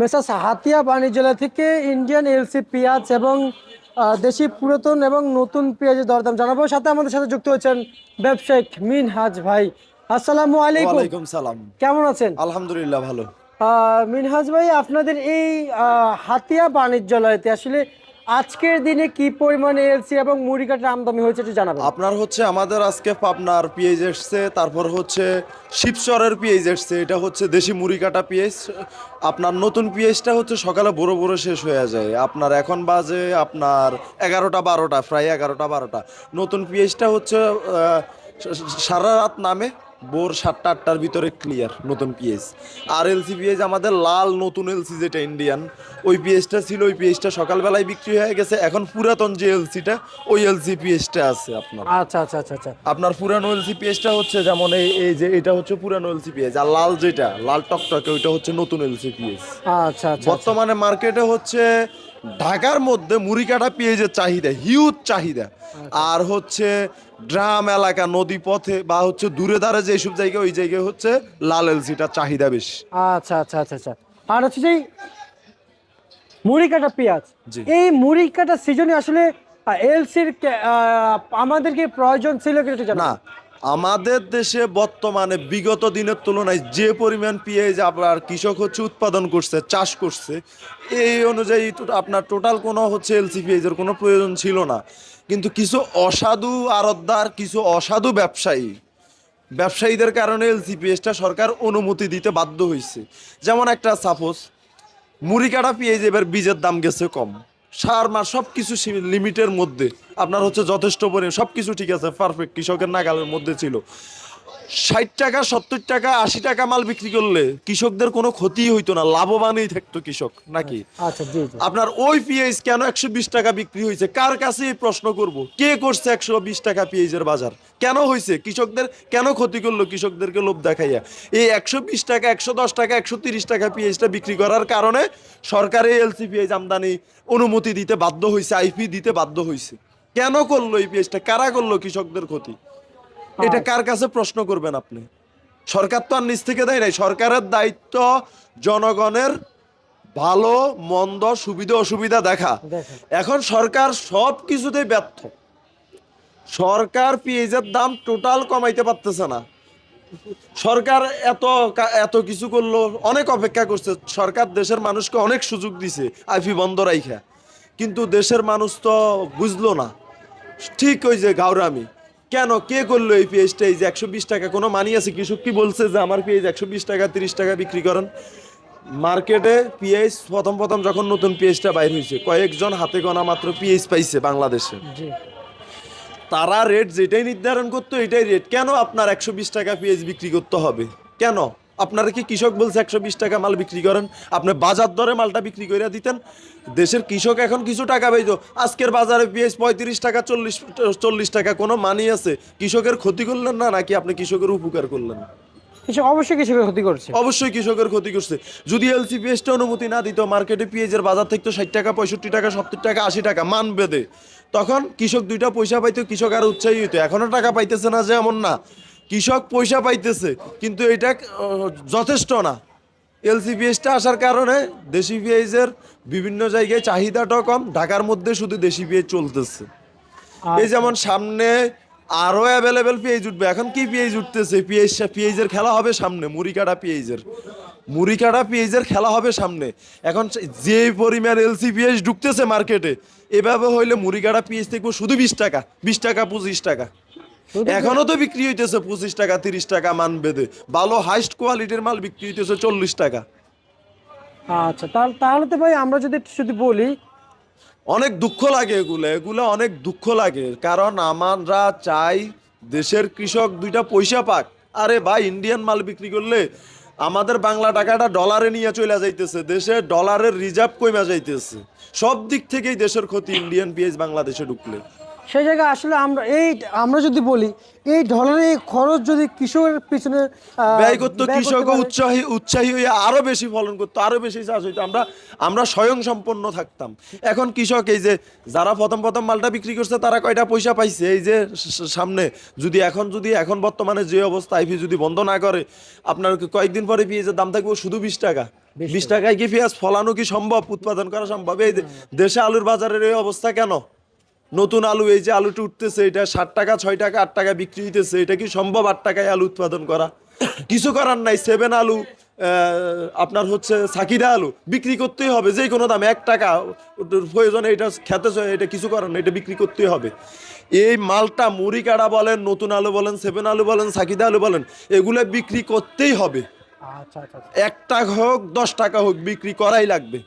Messrs Hatiya বাণিজ্যালয় থেকে Indian LC পেঁয়াজ এবং দেশি পুরাতন এবং নতুন পেঁয়াজের দরদাম জানাবো। সাথে আমাদের সাথে যুক্ত হয়েছেন ব্যবসায়িক মিনহাজ ভাই। আসসালামু আলাইকুম। ওয়ালাইকুম সালাম। কেমন আছেন? আলহামদুলিল্লাহ ভালো। মিনহাজ ভাই, আপনাদের এই হাতিয়া বাণিজ্যালয়তে আসলে আজকের দিনে কি পরিমাণে এলসি এবং মুড়ি কাটার আমদানি হয়েছে একটু জানাবেন। আপনার হচ্ছে আমাদের আজকে পাবনার পেঁয়াজ এসছে, তারপর হচ্ছে শিবচরের পেঁয়াজ এসছে, এটা হচ্ছে দেশি মুড়ি কাটা পেঁয়াজ। আপনার নতুন পেঁয়াজটা হচ্ছে সকালে বড় বড় শেষ হয়ে যায়। আপনার এখন বাজে আপনার 11টা 12টা, প্রায় 11টা 12টা। নতুন পেঁয়াজটা হচ্ছে সারা রাত নামে, ভোর 7টা 8টার ভিতরে ক্লিয়ার নতুন পিএস। আর এলসি পিএস আমাদের লাল নতুন এলসি যেটা ইন্ডিয়ান, ওই পিএসটা ছিল, ওই পিএসটা সকালবেলায় বিক্রি হয়ে গেছে। এখন পুরাতন যে এলসিটা, ওই এলসি পিএসটা আছে আপনার। আচ্ছা আচ্ছা আচ্ছা আচ্ছা। আপনার পুরানো এলসি পিএসটা হচ্ছে যেমন এই এই যে এটা হচ্ছে পুরানো এলসি পিএস, আর লাল যেটা লাল টকটকে ওইটা হচ্ছে নতুন এলসি পিএস। আচ্ছা আচ্ছা আচ্ছা। বর্তমানে মার্কেটে হচ্ছে ঢাকার মধ্যে মুড়ি কাটা পেঁয়াজের চাহিদা হিউজ চাহিদা। আচ্ছা আর হচ্ছে গ্রাম এলাকা নদী পথে বা হচ্ছে দূরে দারে যেসব জায়গায়, ওই জায়গায় হচ্ছে লাল এলসিটার চাহিদা বেশি। আচ্ছা আচ্ছা আচ্ছা আচ্ছা। আর হচ্ছে যে মুড়ি কাটা পেঁয়াজ, জি এই মুড়ি কাটা সিজনে আসলে এলসির আমাদেরকে প্রয়োজন ছিল কি একটু না, জানাবেন। আমাদের দেশে বর্তমানে বিগত দিনের তুলনায় যে পরিমাণ পেঁয়াজ আপনার কৃষক হচ্ছে উৎপাদন করছে, চাষ করছে, এই অনুযায়ী আপনার টোটাল কোনো হচ্ছে এলসি পেঁয়াজের কোনো প্রয়োজন ছিল না। কিন্তু কিছু অসাধু আড়তদার, কিছু অসাধু ব্যবসায়ীদের কারণে এলসি পেঁয়াজটা সরকার অনুমতি দিতে বাধ্য হয়েছে। যেমন একটা সাপোজ, মুড়ি কাটা পেঁয়াজ এবার বীজের দাম গেছে কম, সার মার সব কিছু লিমিটের মধ্যে, আপনার হচ্ছে যথেষ্ট পরিমাণ সব কিছু ঠিক আছে, পারফেক্ট কৃষকের নাগালের মধ্যে ছিল। 60 টাকা 70 টাকা 80 টাকা মাল বিক্রি করলে কৃষকদের কোনো ক্ষতি হইতো না, লাভবানই থাকতো কৃষক নাকি। আচ্ছা জি জি। আপনার ওই পেঁয়াজ কেন 120 টাকা বিক্রি হয়েছে, কার কাছে এই প্রশ্ন করব, কে করছে 120 টাকা পেঁয়াজের বাজার, কেন হয়েছে, কৃষকদের কেন ক্ষতি করলো, কৃষকদেরকে লোভ দেখাইয়া এই 120 টাকা 110 টাকা 130 টাকা পেঁয়াজটা বিক্রি করার কারণে সরকারে এলসি পেঁয়াজ আমদানি অনুমতি দিতে বাধ্য হয়েছে, আইপি দিতে বাধ্য হয়েছে। কেন করলো এই পেঁয়াজটা, কারা করলো কৃষকদের ক্ষতি, এটা আচ্ছা, কার কাছে প্রশ্ন করবেন আপনি। সরকার তো আর নিজ থেকে দেয় নাই, সরকারের দায়িত্ব জনগণের ভালো মন্দ সুবিধা অসুবিধা দেখা। দেখেন। এখন সরকার সব কিছুতেই ব্যর্থ। সরকার পেঁয়াজের দাম টোটাল কমাইতে পারতেছে না। সরকার এত এত কিছু করলো, অনেক অপেক্ষা করছে, সরকার দেশের মানুষকে অনেক সুযোগ দিছে আইপি বন্ধ রাইখা, কিন্তু দেশের মানুষ তো বুঝলো না। ঠিক ওই যে গাউরামি, কেন কে করলো এই পেঁয়াজটা, এই যে 120 টাকা কোনো মানি আছে, কৃষক কি বলছে যে আমার পেঁয়াজ 120 টাকা 30 টাকা বিক্রি করেন। মার্কেটে পেঁয়াজ প্রথম প্রথম যখন নতুন পেঁয়াজটা বাইর হয়েছে, কয়েকজন হাতে গোনা মাত্র পেঁয়াজ পাইছে বাংলাদেশে। জি। তারা রেট যেটাই নির্ধারণ করতো এটাই রেট, কেন আপনার 120 টাকা পেঁয়াজ বিক্রি করতে হবে, কেন? আপনারা কি কৃষক বলছে 120 টাকা মাল বিক্রি করেন, আপনি বাজার দরে মালটা বিক্রি করে দিতেন। দেশের কৃষক এখন কিছু টাকা পাইতো, আজকের বাজারে পেঁয়াজ 35 টাকা 40 টাকা, কোনো মানি আছে? কৃষকের ক্ষতি করলেন না, নাকি আপনি কৃষকের উপকার করলেন? কিছু অবশ্যই কৃষকের ক্ষতি করছে। অবশ্যই কৃষকের ক্ষতি করছে। যদি এলসি পেঁয়াজটা অনুমতি না দিত, মার্কেটে পেঁয়াজের বাজার থেকে তো 60 টাকা 65 টাকা 70 টাকা 80 টাকা মান বেঁধে, তখন কৃষক দুইটা পয়সা পাইতো, কৃষক আর উৎসাহী হইতো। এখনো টাকা পাইতেছে না যে এমন না, কৃষক পয়সা পাইতেছে, কিন্তু এটা যথেষ্ট না। এলসি পেঁয়াজটা আসার কারণে দেশি পেঁয়াজের বিভিন্ন জায়গায় চাহিদাটাও কম, ঢাকার মধ্যে শুধু দেশি পেঁয়াজ চলতেছে। এই আচ্ছা যেমন সামনে আরো অ্যাভেলেবেল পেঁয়াজ উঠবে, এখন কি পেঁয়াজ উঠতেছে, পেঁয়াজের খেলা হবে সামনে, মুড়ি কাটা পেঁয়াজের খেলা হবে সামনে। এখন যে পরিমাণ এলসি পেঁয়াজ ঢুকতেছে মার্কেটে, এভাবে হইলে মুড়ি কাটা পেঁয়াজ দেখবো শুধু 20 টাকা 20 টাকা 25 টাকা। শুধু এখনো তো বিক্রি হইতেছে 25 টাকা 30 টাকা মান বেঁধে, ভালো হাইস্ট কোয়ালিটির মাল বিক্রি হইতেছে 40 টাকা। আচ্ছা, তাহলে তাহলে তো ভাই আমরা যদি যদি বলি। অনেক দুঃখ লাগে, এগুলো অনেক দুঃখ লাগে, কারণ আমরা চাই দেশের কৃষক দুইটা পয়সা পাক। আরে ভাই, ইন্ডিয়ান মাল বিক্রি করলে আমাদের বাংলা টাকাটা ডলারে নিয়ে চলে যাইতেছে, দেশে ডলারের রিজার্ভ কমে যাইতেছে, সব দিক থেকেই দেশের ক্ষতি ইন্ডিয়ান পেঁয়াজ বাংলাদেশে ঢুকলে। সেই জায়গায় আসলে আমরা যদি বলি এই ধরনের এই খরচ যদি কৃষকের পিছনে ব্যয় করতো, ব্যয় করতে কৃষক পারে, উৎসাহী হয়ে আরো বেশি ফলন করতো, আরো বেশি চাষ হইতো, আমরা স্বয়ং সম্পন্ন থাকতাম। এখন কৃষক এই যে যারা প্রথম প্রথম মালটা বিক্রি করছে তারা কয়টা পয়সা পাইছে, এই যে সামনে যদি এখন বর্তমানে যে অবস্থা আইপি যদি বন্ধ না করে, আপনার কয়েকদিন পরে পেঁয়াজের দাম থাকবে শুধু 20 টাকা। 20 টাকায় কি পেঁয়াজ ফলানো কি সম্ভব, উৎপাদন করা সম্ভব? এই যে দেশে আলুর বাজারের এই অবস্থা কেন? নতুন আলু, এই যে আলুটা উঠতেছে, এটা 60 টাকা 6 টাকা 8 টাকা বিক্রি হইতেছে, এটা কি সম্ভব 8 টাকায় আলু উৎপাদন করা? কিছু করার নাই। 7 আলু, আপনার হচ্ছে সাকিরা আলু বিক্রি করতেই হবে যে কোনো দামে, 1 টাকা প্রয়োজনে, এটা খেতে চায়, এটা কিছু করার নাই, এটা বিক্রি করতেই হবে। এই মালটা মুড়িকাড়া বলেন, নতুন আলু বলেন, 7 আলু বলেন, সাকিদা আলু বলেন, এগুলো বিক্রি করতেই হবে। আচ্ছা আচ্ছা আচ্ছা। 1 টাকা হোক 10 টাকা হোক বিক্রি করাই লাগবে।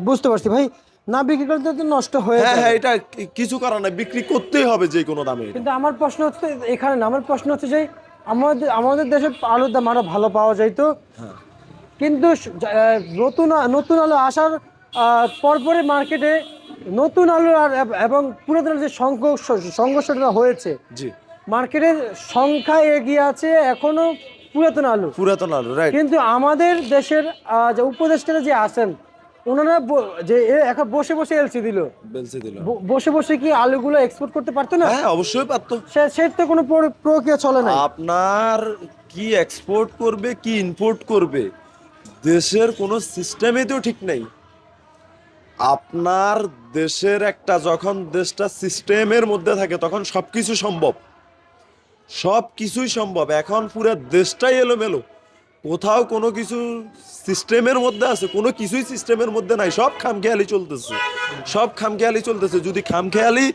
বুঝতে পারছি ভাই, না বিক্রি করতে তো নষ্ট হয়ে হ্যাঁ যাবে। হ্যাঁ, এটা কিছু করার নাই, বিক্রি করতেই হবে যে কোনো দামে। কিন্তু আমার প্রশ্ন হচ্ছে এখানে না, আমার প্রশ্ন হচ্ছে যে আমাদের দেশে আলুর দাম আরো ভালো পাওয়া যাইতো, কিন্তু নতুন নতুন আলু আসার পরপরই মার্কেটে নতুন আলু এবং পুরাতন আলুর যে সংঘর্ষটা হয়েছে, জি, মার্কেটের সংখ্যায় এগিয়ে আছে এখনো পুরাতন আলু। পুরাতন আলু, রাইট। কিন্তু আমাদের দেশের যে উপদেষ্টারা যে আছেন, ওনারা এখন বসে বসে এলসি দিল, বেলসে দিল। বসে বসে কি আলুগুলো এক্সপোর্ট করতে পারতো না? হ্যাঁ অবশ্যই পারতো। সেটা তো কোনো প্রক্রিয়া চলে না। আপনার কি এক্সপোর্ট করবে কি ইম্পোর্ট করবে, দেশের কোনো সিস্টেমই তো ঠিক নেই। আপনার দেশের একটা, যখন দেশটা সিস্টেমের মধ্যে থাকে তখন সবকিছু সম্ভব, সবকিছুই সম্ভব। এখন পুরো দেশটাই এলোমেলো, কোথাও কোনো কিছু সিস্টেমের মধ্যে আছে? কোনো কিছুই সিস্টেমের মধ্যে নাই, সব খামখেয়ালি চলতেছে, সব খামখেয়ালি চলতেছে। যদি খামখেয়ালি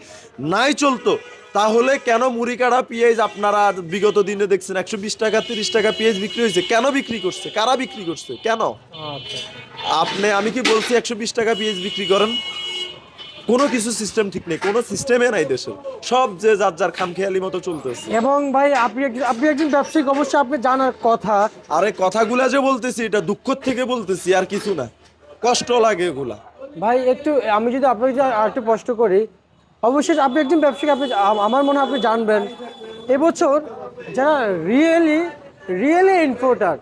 নাই চলতো তাহলে কেন মুড়িকাড়া পেঁয়াজ আপনারা বিগত দিনে দেখছেন 120 টাকা 30 টাকা পেঁয়াজ বিক্রি হয়েছে? কেন বিক্রি করছে? কারা বিক্রি করছে? কেন? আচ্ছা। আমি কি বলছি 120 টাকা পেঁয়াজ বিক্রি করেন? কোনো কিছু সিস্টেম ঠিক নেই, কোনো সিস্টেমে নাই দেশে, সব যে যার যার খামখেয়ালি মতো চলতেছে। এবং ভাই আপনি একজন ব্যবসায়িক, অবশ্যই আপনি জানার কথা। আরে কথাগুলা যে বলতেছি এটা দুঃখ থেকে বলতেছি, আর কিছু না, কষ্ট লাগে এগুলা। ভাই একটু আমি যদি আপনাকে আর একটু কষ্ট করি, অবশ্যই আপনি একজন ব্যবসায়ী, আপনি আমার মনে হয় আপনি জানবেন এবছর যারা রিয়েলি রিয়েলি ইম্পোর্টার,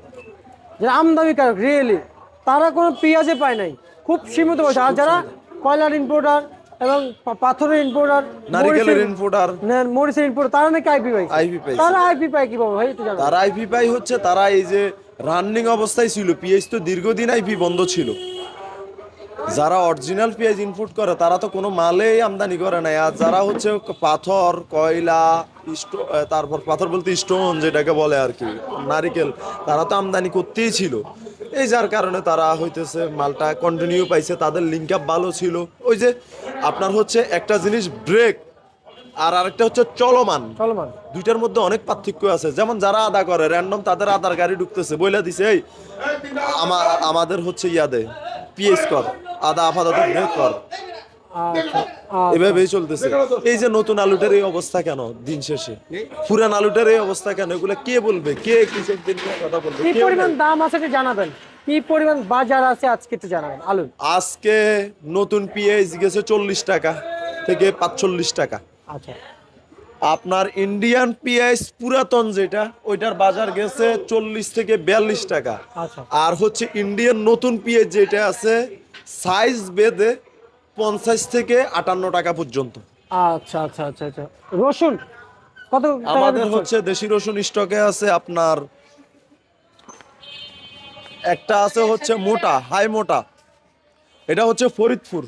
যারা আমদানিকারক রিয়েলি, তারা কোনো পেঁয়াজে পায় নাই, খুব সীমিত পয়সা। আর যারা কয়লার ইম্পোর্টার এবং পাথরের ইম্পোর্টার, নারিকেলের ইম্পোর্টার, মরিচের ইম্পোর্টার, তারা নাকি আইপি পায়। আইপি পাইছে। তারা আইপি পায় কিভাবে ভাই একটু জানাবেন? তারা আইপি পাই হচ্ছে, তারা এই যে রানিং অবস্থায় ছিল, পিএইচ তো দীর্ঘদিন আইপি বন্ধ ছিল। যারা অরিজিনাল পেঁয়াজ ইম্পোর্ট করে তারা তো কোনো মালেই আমদানি করে নাই। আর যারা হচ্ছে পাথর, কয়লা, তারপর পাথর বলতে স্টোন যেটাকে বলে আর কি, নারিকেল, তারা তো আমদানি করতেই ছিল। এই যার কারণে তারা হইতেছে মালটা কন্টিনিউ পাইছে, তাদের লিঙ্ক আপ ভালো ছিল। ওই যে আপনার হচ্ছে একটা জিনিস ব্রেক আর আরেকটা হচ্ছে চলমান, চলমান, দুইটার মধ্যে অনেক পার্থক্য আছে। যেমন যারা আদা করে র্যান্ডম, তাদের আদার গাড়ি ঢুকতেছে, বইলা দিছে এই আমাদের হচ্ছে ইয়াদে পিএস কর, আদা আপাতত ব্রেক কর, আচ্ছা, এভাবেই চলতেছে। এই যে নতুন আলুটার এই অবস্থা কেন দিন শেষে, পুরান আলুটার এই অবস্থা কেন, এগুলা কে বলবে? কে কৃষকদের নিয়ে কথা বলবে? কি কেউ পরিমাণ নাই। দাম আছে একটু জানাবেন, কি পরিমাণ বাজার আছে আজকে একটু জানাবেন আলু। আজকে নতুন পেঁয়াজ গেছে 40 টাকা থেকে 45 টাকা। আচ্ছা, আপনার ইন্ডিয়ান পেঁয়াজ পুরাতন যেটা, ওইটার বাজার গেছে 40 থেকে 42 টাকা। আচ্ছা। আর হচ্ছে ইন্ডিয়ান নতুন পেঁয়াজ যেটা আছে সাইজ বেঁধে 50 থেকে 58 টাকা পর্যন্ত। আচ্ছা আচ্ছা আচ্ছা আচ্ছা। রসুন কত টাকা আমাদের দিচ্ছেন? হচ্ছে দেশি রসুন স্টকে আছে আপনার, একটা আছে হচ্ছে মোটা, হাই মোটা, এটা হচ্ছে ফরিদপুর,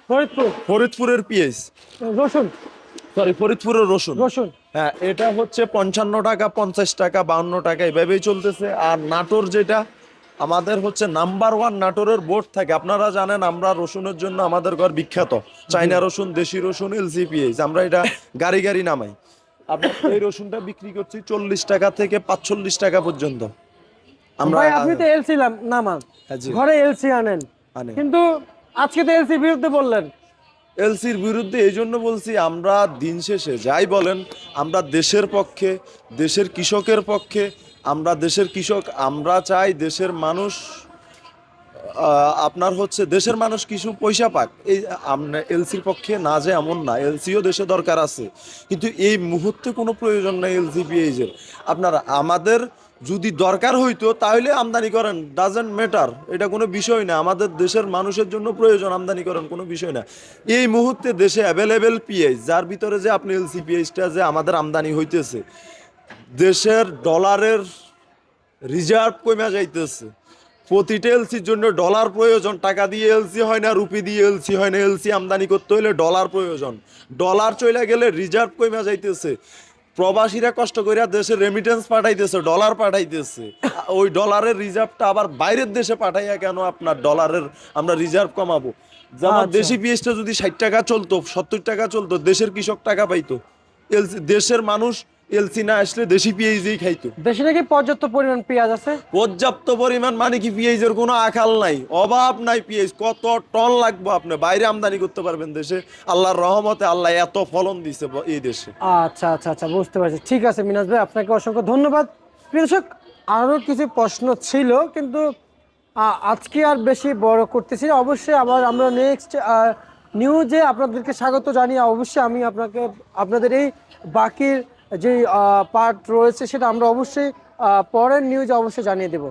ফরিদপুর ফরিদপুরের পেঁয়াজ, রসুন, সরি ফরিদপুরের রসুন। রসুন। হ্যাঁ, এটা হচ্ছে 55 টাকা 50 টাকা 52 টাকা এভাবেই চলতেছে। আর নাটোর যেটা আমাদের হচ্ছে নাম্বার 1 নাটোরের বোর্ড থাকে, আপনারা জানেন আমরা রসুনের জন্য আমাদের ঘর বিখ্যাত, চাইনা রসুন, দেশি রসুন, এলসিপিএস, আমরা এটা গাড়ি গাড়ি নামাই। আপনার এই রসুনটা বিক্রি করছি 40 টাকা থেকে 45 টাকা পর্যন্ত। আমরা ভাই আপনি তো এলসি নামান, হ্যাঁ, জি। ঘরে এলসি আনেন, আনে। কিন্তু আজকে তো এলসি বিরুদ্ধে বললেন। এলসির বিরুদ্ধে এই জন্য বলছি, আমরা দিন শেষে যাই বলেন, আমরা দেশের পক্ষে, দেশের কৃষকের পক্ষে। আমরা দেশের কৃষক, আমরা চাই দেশের মানুষ আপনার হচ্ছে দেশের মানুষ কিছু পয়সা পাক, এই আপনার এলসির পক্ষে না যে এমন না, এলসিও দেশে দরকার আছে, কিন্তু এই মুহূর্তে কোনো প্রয়োজন নাই এলসি পিএইচের। আপনার আমাদের যদি দরকার হইতো তাহলে আমদানি করেন, ডাজেন্ট ম্যাটার, এটা কোনো বিষয় না। আমাদের দেশের মানুষের জন্য প্রয়োজন, আমদানি করেন, কোনো বিষয় না। এই মুহূর্তে দেশে অ্যাভেলেবেল পিএইচ, যার ভিতরে যে আপনি এলসি পিএইচটা যে আমাদের আমদানি হইতেছে, দেশের ডলারের রিজার্ভ কমে যাইতেছে। প্রতিটা এলসির জন্য ডলার প্রয়োজন, টাকা দিয়ে এলসি হয় না, রুপি দিয়ে এলসি হয় না। এলসি আমদানি করতে হলে ডলার প্রয়োজন, ডলার চলে গেলে রিজার্ভ কমে যাইতেছে। প্রবাসীরা কষ্ট করে দেশে রেমিটেন্স পাঠাইতেছে, ডলার পাঠাইতেছে, ওই ডলারের রিজার্ভটা আবার বাইরের দেশে পাঠাইয়া কেন আপনার ডলারের আমরা রিজার্ভ কমাবো? যেমন আচ্ছা। দেশি পিএইচটা যদি 60 টাকা চলতো, 70 টাকা চলতো, দেশের কৃষক টাকা পাইতো। এলসি দেশের মানুষ এলসি না আসলে দেশি পিএইচই খাইতো। দেশে নাকি পর্যাপ্ত পরিমাণ পেঁয়াজ আছে? পর্যাপ্ত পরিমাণ মানে কি, পিএইচের কোনো আকাল নাই, অভাব নাই। পিএইচ কত টন লাগবে, আপনি বাইরে আমদানি করতে পারবেন। দেশে আল্লাহর রহমতে আল্লাহ এত ফলন দিছে এই দেশে। আচ্ছা আচ্ছা আচ্ছা, বুঝতে পারছি। ঠিক আছে মিনাজ ভাই, আপনাকে অসংখ্য ধন্যবাদ। প্রিয় দর্শক, আরও কিছু প্রশ্ন ছিল, কিন্তু আজকে আর বেশি বড় করতেছি না। অবশ্যই আবার আমরা নেক্সট নিউজে আপনাদেরকে স্বাগত জানিয়ে অবশ্যই আমি আপনাদের এই বাকির যে পার্ট রয়েছে সেটা আমরা অবশ্যই পরের নিউজে অবশ্যই জানিয়ে দেবো।